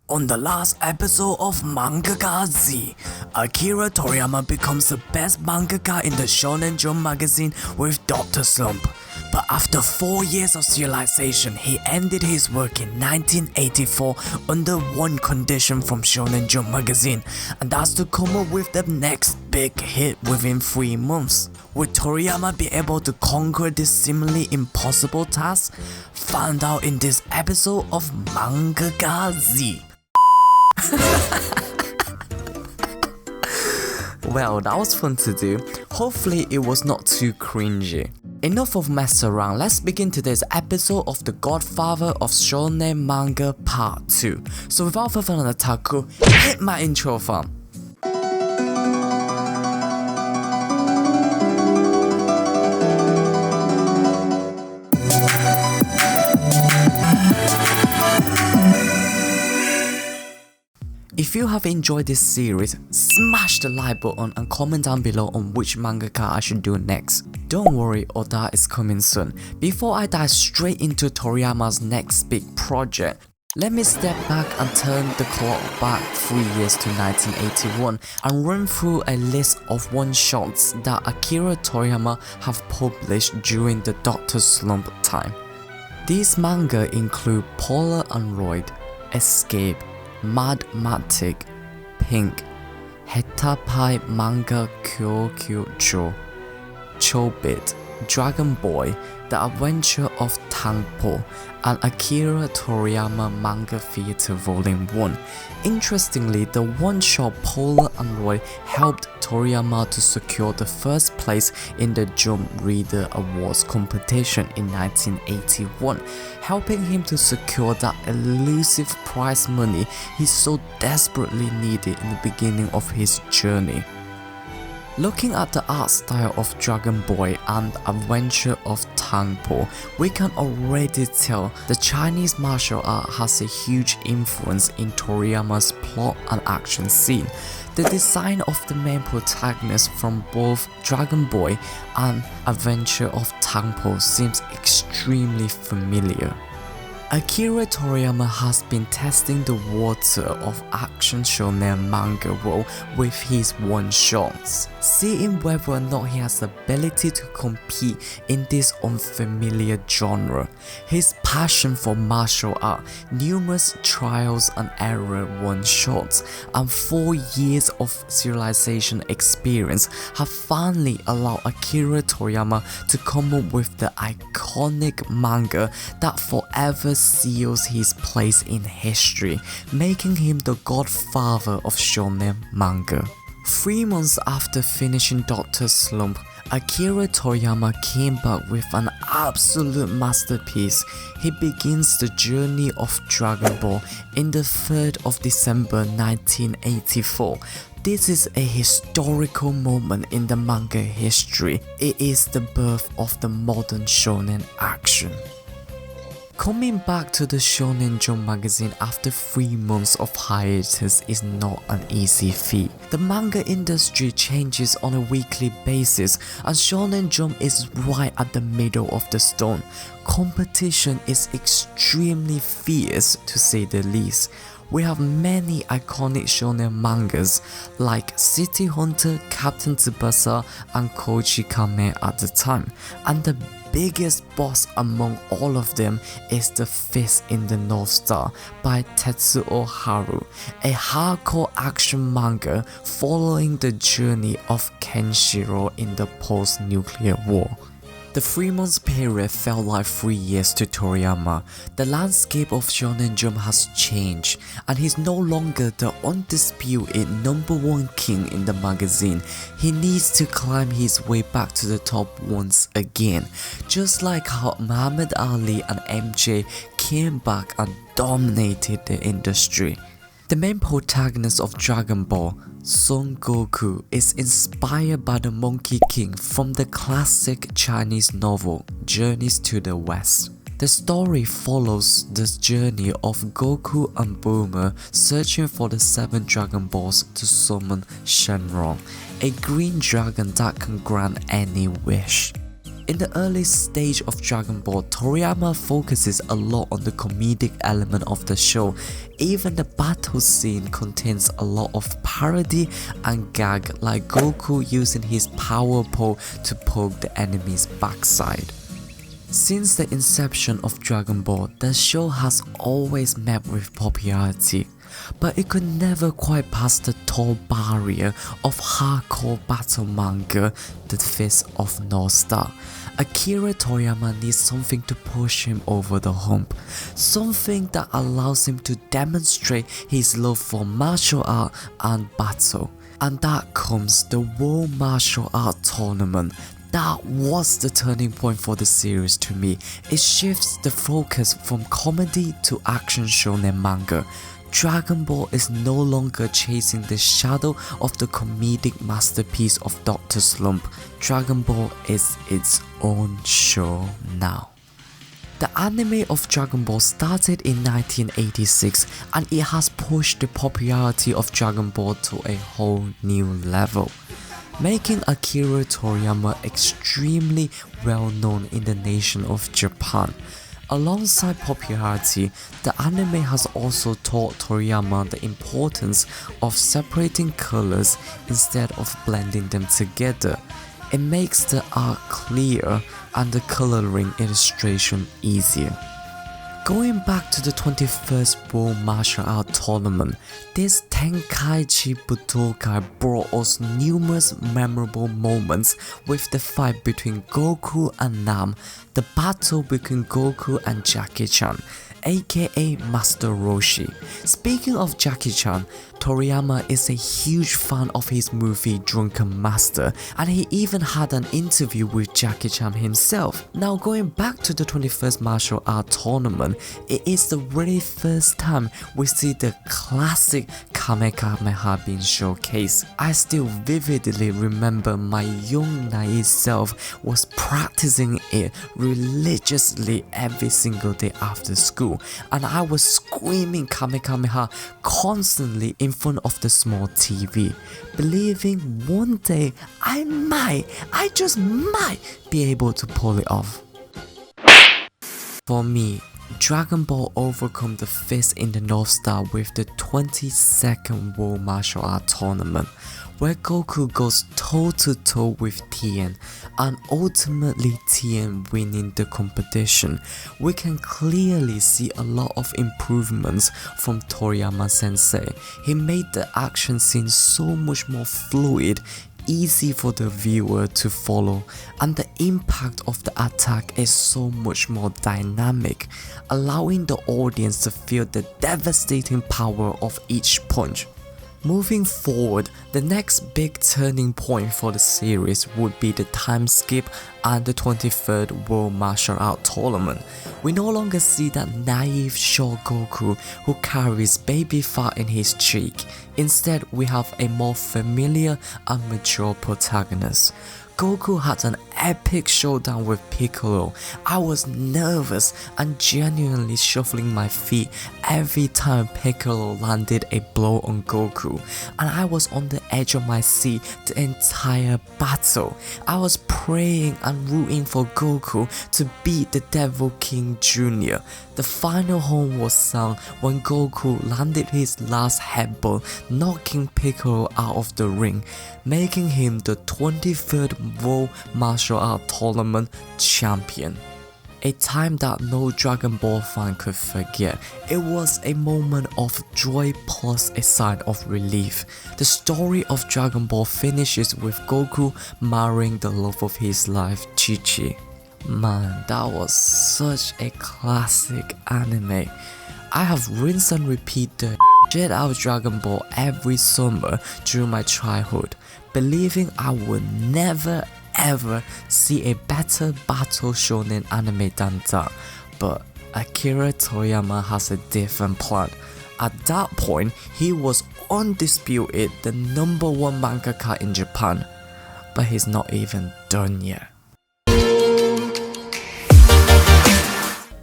On the last episode of Mangaka Z, Akira Toriyama becomes the best mangaka in the Shonen Jump magazine with Dr. Slump. But after 4 years of serialization, he ended his work in 1984 under one condition from Shonen Jump magazine, and that's to come up with the next big hit within 3 months. Would Toriyama be able to conquer this seemingly impossible task? Find out in this episode of Mangaka Z. Well, that was fun to do. Hopefully it was not too cringy. Enough of mess around, let's begin today's episode of The Godfather of Shonen Manga Part 2. So without further ado, hit my intro fam. If you have enjoyed this series, smash the like button and comment down below on which mangaka I should do next. Don't worry, Oda is coming soon. Before I dive straight into Toriyama's next big project, let me step back and turn the clock back 3 years to 1981 and run through a list of one-shots that Akira Toriyama have published during the Dr. Slump time. These manga include Polar Android, Escape, Mathematic, Pink, Hetapai Manga Kyokyo, Chobit, Dragon Boy, The Adventure of Tangpo, and Akira Toriyama Manga Theater Volume 1. Interestingly, the one-shot Polar Android helped Toriyama to secure the first place in the Jump Reader Awards competition in 1981, helping him to secure that elusive prize money he so desperately needed in the beginning of his journey. Looking at the art style of Dragon Boy and Adventure of Tangpo, we can already tell the Chinese martial art has a huge influence in Toriyama's plot and action scene. The design of the main protagonist from both Dragon Boy and Adventure of Tangpo seems extremely familiar. Akira Toriyama has been testing the water of action shonen manga world with his one-shots, seeing whether or not he has the ability to compete in this unfamiliar genre. His passion for martial art, numerous trials and error one-shots, and 4 years of serialization experience have finally allowed Akira Toriyama to come up with the iconic manga that forever seals his place in history, making him the godfather of shonen manga. 3 months after finishing Dr. Slump, Akira Toriyama came back with an absolute masterpiece. He begins the journey of Dragon Ball in the 3rd of December 1984. This is a historical moment in the manga history. It is the birth of the modern shonen action. Coming back to the Shonen Jump magazine after 3 months of hiatus is not an easy feat. The manga industry changes on a weekly basis and Shonen Jump is right at the middle of the storm. Competition is extremely fierce to say the least. We have many iconic shonen mangas like City Hunter, Captain Tsubasa and Koji Kame at the time, and the biggest boss among all of them is The Fist in the North Star by Tetsuo Haru, a hardcore action manga following the journey of Kenshiro in the post-nuclear war. The 3 months period felt like 3 years to Toriyama. The landscape of Shonen Jump has changed and he's no longer the undisputed #1 king in the magazine. He needs to climb his way back to the top once again, just like how Muhammad Ali and MJ came back and dominated the industry. The main protagonist of Dragon Ball, Son Goku, is inspired by the Monkey King from the classic Chinese novel Journeys to the West. The story follows the journey of Goku and Bulma searching for the 7 Dragon Balls to summon Shenron, a green dragon that can grant any wish. In the early stage of Dragon Ball, Toriyama focuses a lot on the comedic element of the show. Even the battle scene contains a lot of parody and gag, like Goku using his power pole to poke the enemy's backside. Since the inception of Dragon Ball, the show has always met with popularity, but it could never quite pass the tall barrier of hardcore battle manga, The Fist of North Star. Akira Toriyama needs something to push him over the hump, something that allows him to demonstrate his love for martial art and battle. And that comes the World Martial Art Tournament. That was the turning point for the series to me. It shifts the focus from comedy to action shonen manga. Dragon Ball is no longer chasing the shadow of the comedic masterpiece of Dr. Slump. Dragon Ball is its own show now. The anime of Dragon Ball started in 1986 and it has pushed the popularity of Dragon Ball to a whole new level, making Akira Toriyama extremely well known in the nation of Japan. Alongside popularity, the anime has also taught Toriyama the importance of separating colors instead of blending them together. It makes the art clear and the coloring illustration easier. Going back to the 21st World Martial Art Tournament, this Tenkaichi Budokai brought us numerous memorable moments with the fight between Goku and Nam, the battle between Goku and Jackie Chan, aka Master Roshi. Speaking of Jackie Chan, Toriyama is a huge fan of his movie Drunken Master, and he even had an interview with Jackie Chan himself. Now going back to the 21st Martial Art Tournament, it is the very first time we see the classic Kamehameha being showcased. I still vividly remember my young naive self was practicing it religiously every single day after school, and I was screaming Kamehameha constantly in front of the small TV, believing one day I just might be able to pull it off. For me, Dragon Ball overcome the Fist in the North Star with the 22nd World Martial Art Tournament, where Goku goes toe to toe with Tien and ultimately Tien winning the competition. We can clearly see a lot of improvements from Toriyama sensei. He made the action scene so much more fluid, easy for the viewer to follow, and the impact of the attack is so much more dynamic, allowing the audience to feel the devastating power of each punch. Moving forward, the next big turning point for the series would be the time skip and the 23rd World Martial Art Tournament. We no longer see that naive short Goku who carries baby fat in his cheek. Instead, we have a more familiar and mature protagonist. Goku had an epic showdown with Piccolo. I was nervous and genuinely shuffling my feet every time Piccolo landed a blow on Goku, and I was on the edge of my seat the entire battle. I was praying and rooting for Goku to beat the Devil King Jr. The final home was sung when Goku landed his last headbutt, knocking Piccolo out of the ring, making him the 23rd World Martial Art Tournament champion. A time that no Dragon Ball fan could forget. It was a moment of joy plus a sign of relief. The story of Dragon Ball finishes with Goku marrying the love of his life, Chi-Chi. Man, that was such a classic anime. I have rinsed and repeat the shit out of Dragon Ball every summer during my childhood, believing I would never ever see a better battle shonen anime than that. But Akira Toriyama has a different plan. At that point, he was undisputed the #1 mangaka in Japan, but he's not even done yet.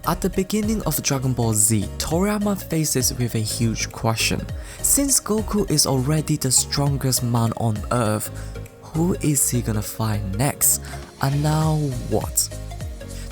At the beginning of Dragon Ball Z, Toriyama faces with a huge question. Since Goku is already the strongest man on earth, who is he gonna fight next? And now what?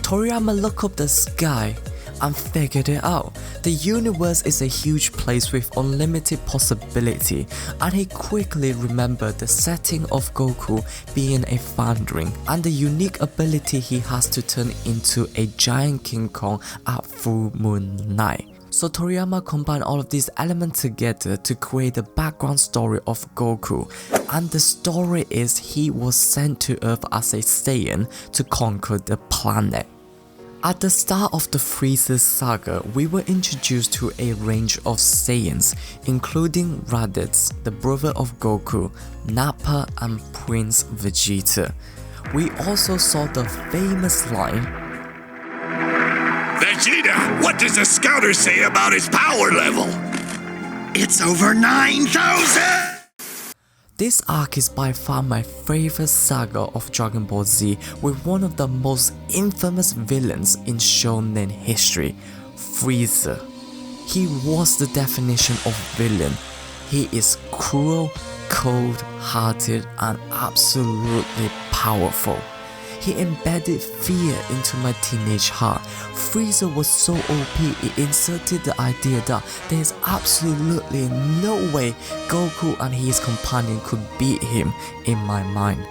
Toriyama looked up the sky and figured it out. The universe is a huge place with unlimited possibility, and he quickly remembered the setting of Goku being a foundling and the unique ability he has to turn into a giant King Kong at full moon night. So Toriyama combined all of these elements together to create the background story of Goku, and the story is he was sent to Earth as a Saiyan to conquer the planet. At the start of the Frieza saga, we were introduced to a range of Saiyans, including Raditz, the brother of Goku, Nappa and Prince Vegeta. We also saw the famous line, "Vegeta, what does the scouter say about his power level?" "It's over 9,000! This arc is by far my favorite saga of Dragon Ball Z, with one of the most infamous villains in shonen history, Frieza. He was the definition of villain. He is cruel, cold-hearted and absolutely powerful. He embedded fear into my teenage heart. Frieza was so OP, it inserted the idea that there is absolutely no way Goku and his companion could beat him in my mind.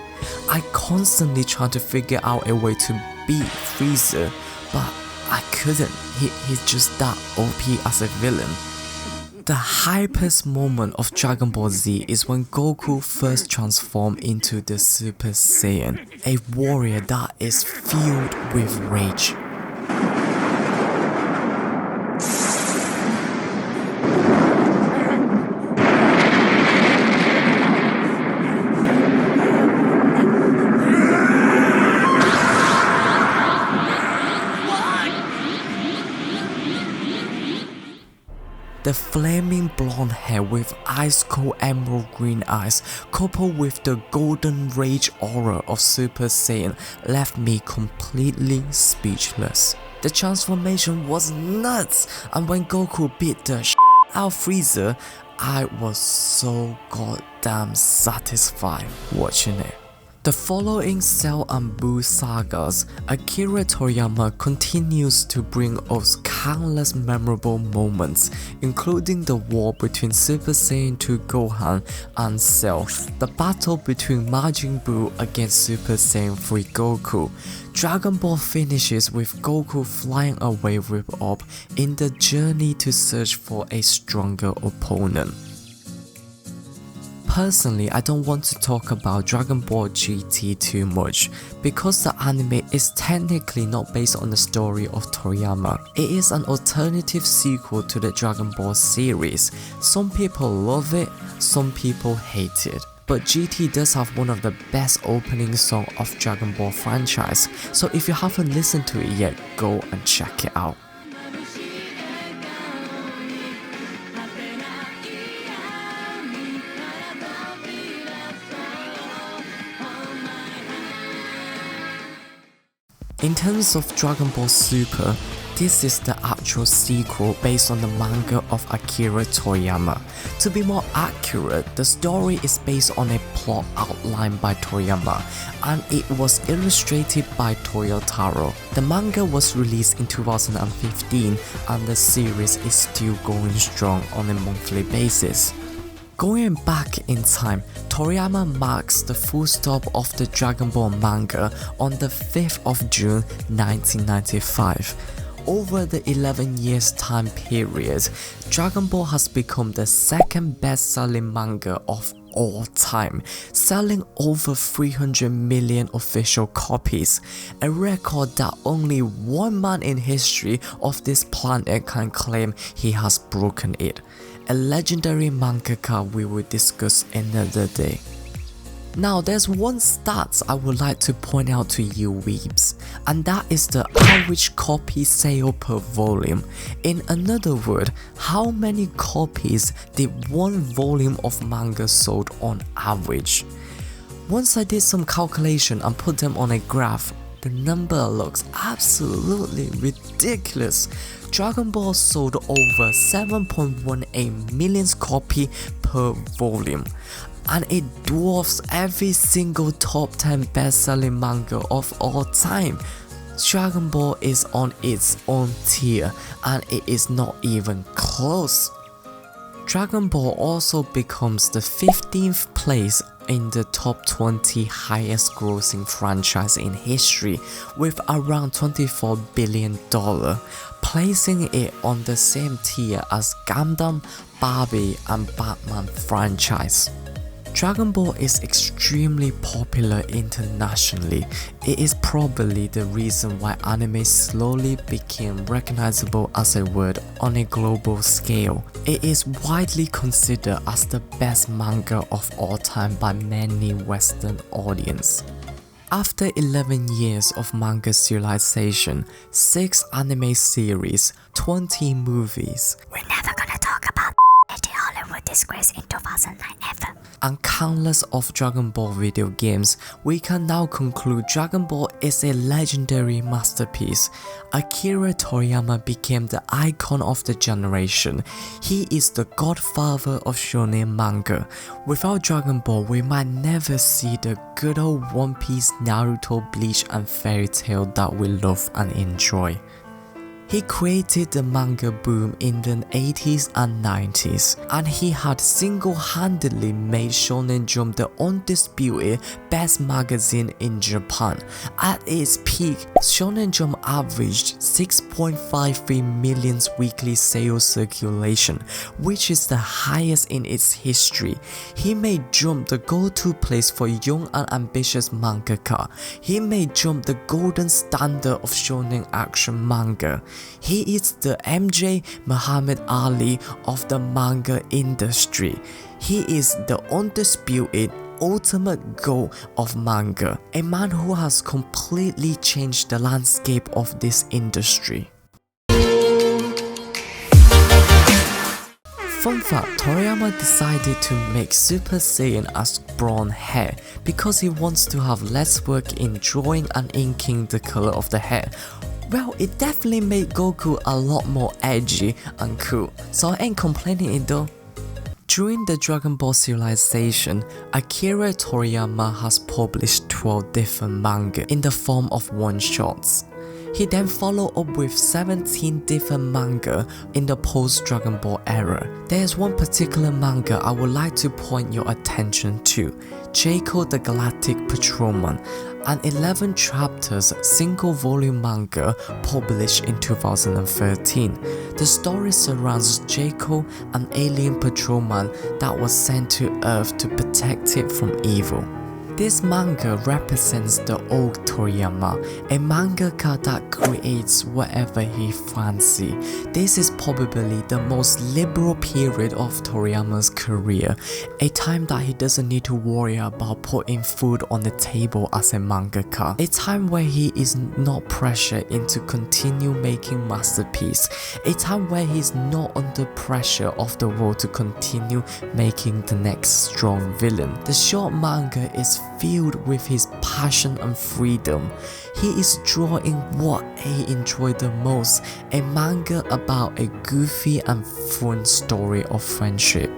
I constantly tried to figure out a way to beat Frieza, but I couldn't. He's just that OP as a villain. The hypest moment of Dragon Ball Z is when Goku first transformed into the Super Saiyan, a warrior that is filled with rage. The flaming blonde hair with ice cold emerald green eyes, coupled with the golden rage aura of Super Saiyan, left me completely speechless. The transformation was nuts, and when Goku beat the shit out of Frieza, I was so goddamn satisfied watching it. The following Cell and Buu sagas, Akira Toriyama continues to bring us countless memorable moments, including the war between Super Saiyan 2 Gohan and Cell, the battle between Majin Buu against Super Saiyan 3 Goku. Dragon Ball finishes with Goku flying away with Orb in the journey to search for a stronger opponent. Personally, I don't want to talk about Dragon Ball GT too much, because the anime is technically not based on the story of Toriyama. It is an alternative sequel to the Dragon Ball series. Some people love it, some people hate it. But GT does have one of the best opening songs of Dragon Ball franchise, so if you haven't listened to it yet, go and check it out. In terms of Dragon Ball Super, this is the actual sequel based on the manga of Akira Toriyama. To be more accurate, the story is based on a plot outlined by Toriyama, and it was illustrated by Toyotaro. The manga was released in 2015, and the series is still going strong on a monthly basis. Going back in time, Toriyama marks the full stop of the Dragon Ball manga on the 5th of June 1995. Over the 11 years time period, Dragon Ball has become the second best-selling manga of all time, selling over 300 million official copies, a record that only one man in history of this planet can claim he has broken it. A legendary mangaka we will discuss another day. Now there's one stat I would like to point out to you weebs, and that is the average copy sale per volume. In another word, how many copies did one volume of manga sold on average? Once I did some calculation and put them on a graph, the number looks absolutely ridiculous. Dragon Ball sold over 7.18 million copies per volume. and it dwarfs every single top 10 best-selling manga of all time. Dragon Ball is on its own tier, and it is not even close. Dragon Ball also becomes the 15th place in the top 20 highest grossing franchise in history with around $24 billion, placing it on the same tier as Gundam, Barbie and Batman franchise. Dragon Ball is extremely popular internationally. It is probably the reason why anime slowly became recognizable as a word on a global scale. It is widely considered as the best manga of all time by many Western audiences. After 11 years of manga serialization, 6 anime series, 20 movies, we're never gonna talk about the Hollywood disgrace in 2009 ever, and countless of Dragon Ball video games, we can now conclude Dragon Ball is a legendary masterpiece. Akira Toriyama became the icon of the generation. He is the godfather of shonen manga. Without Dragon Ball, we might never see the good old One Piece, Naruto, Bleach and Fairy Tail that we love and enjoy. He created the manga boom in the 80s and 90s, and he had single-handedly made Shonen Jump the undisputed best magazine in Japan. At its peak, Shonen Jump averaged 6.53 million weekly sales circulation, which is the highest in its history. He made Jump the go-to place for young and ambitious mangaka. He made Jump the golden standard of shonen action manga. He is the MJ Muhammad Ali of the manga industry. He is the undisputed ultimate goal of manga, a man who has completely changed the landscape of this industry. Fun fact, Toriyama decided to make Super Saiyan as blonde hair because he wants to have less work in drawing and inking the color of the hair. Well, it definitely made Goku a lot more edgy and cool, so I ain't complaining it though. During the Dragon Ball serialization, Akira Toriyama has published 12 different manga in the form of one-shots. He then followed up with 17 different manga in the post-Dragon Ball era. There is one particular manga I would like to point your attention to, Jaco the Galactic Patrolman, an 11 chapters single volume manga published in 2013. The story surrounds Jaco, an alien patrolman that was sent to Earth to protect it from evil. This manga represents the old Toriyama, a mangaka that creates whatever he fancies. This is probably the most liberal period of Toriyama's career, a time that he doesn't need to worry about putting food on the table as a mangaka, a time where he is not pressured into continue making masterpieces, a time where he is not under pressure of the world to continue making the next strong villain. The short manga is filled with his passion and freedom. He is drawing what he enjoyed the most, a manga about a goofy and fun story of friendship.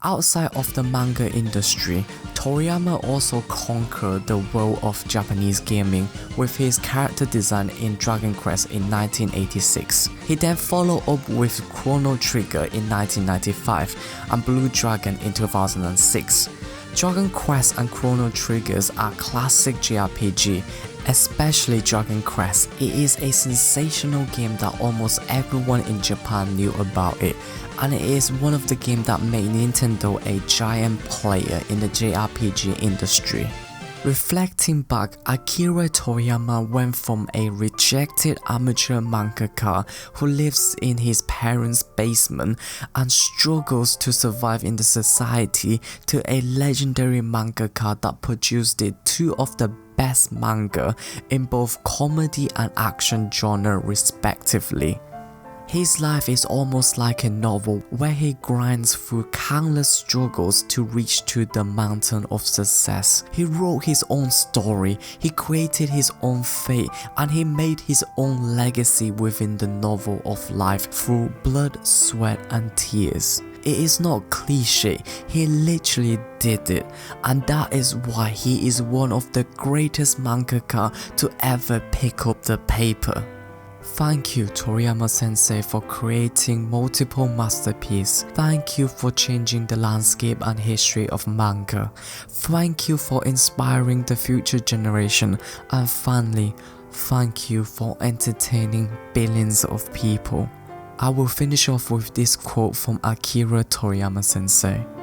Outside of the manga industry, Toriyama also conquered the world of Japanese gaming with his character design in Dragon Quest in 1986. He then followed up with Chrono Trigger in 1995 and Blue Dragon in 2006. Dragon Quest and Chrono Triggers are classic JRPG, especially Dragon Quest. It is a sensational game that almost everyone in Japan knew about it, and it is one of the games that made Nintendo a giant player in the JRPG industry. Reflecting back, Akira Toriyama went from a rejected amateur mangaka who lives in his parents' basement and struggles to survive in the society to a legendary mangaka that produced two of the best manga in both comedy and action genre respectively. His life is almost like a novel where he grinds through countless struggles to reach to the mountain of success. He wrote his own story, he created his own fate, and he made his own legacy within the novel of life through blood, sweat and tears. it is not cliche, he literally did it, and that is why he is one of the greatest mangaka to ever pick up the paper. Thank you Toriyama sensei for creating multiple masterpieces. Thank you for changing the landscape and history of manga. Thank you for inspiring the future generation, and finally, thank you for entertaining billions of people. I will finish off with this quote from Akira Toriyama sensei.